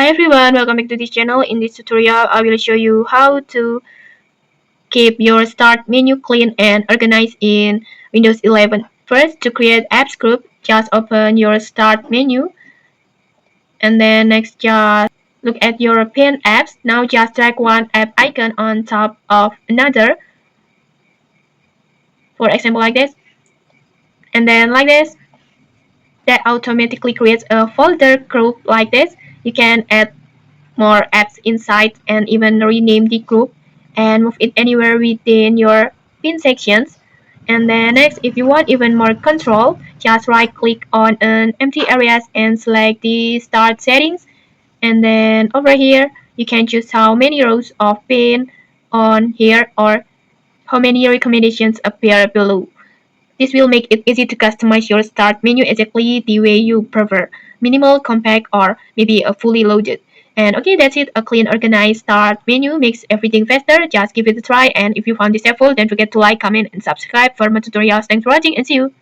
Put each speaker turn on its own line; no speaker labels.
Hi everyone, welcome back to this channel. In this tutorial, I will show you how to keep your start menu clean and organized in Windows 11. First, to create apps group, just open your start menu and then next just look at your pinned apps. Now just drag one app icon on top of another, for example like this, and then like this. That automatically creates a folder group like this. You can add more apps inside and even rename the group and move it anywhere within your pin sections. And then next, if you want even more control, just right click on an empty areas and select the start settings. And then over here, you can choose how many rows of pin on here or how many recommendations appear below. This will make it easy to customize your start menu exactly the way you prefer. Minimal, compact, or maybe a fully loaded. And okay, that's it. A clean, organized start menu makes everything faster. Just give it a try. And if you found this helpful, don't forget to like, comment, and subscribe for more tutorials. Thanks for watching and see you.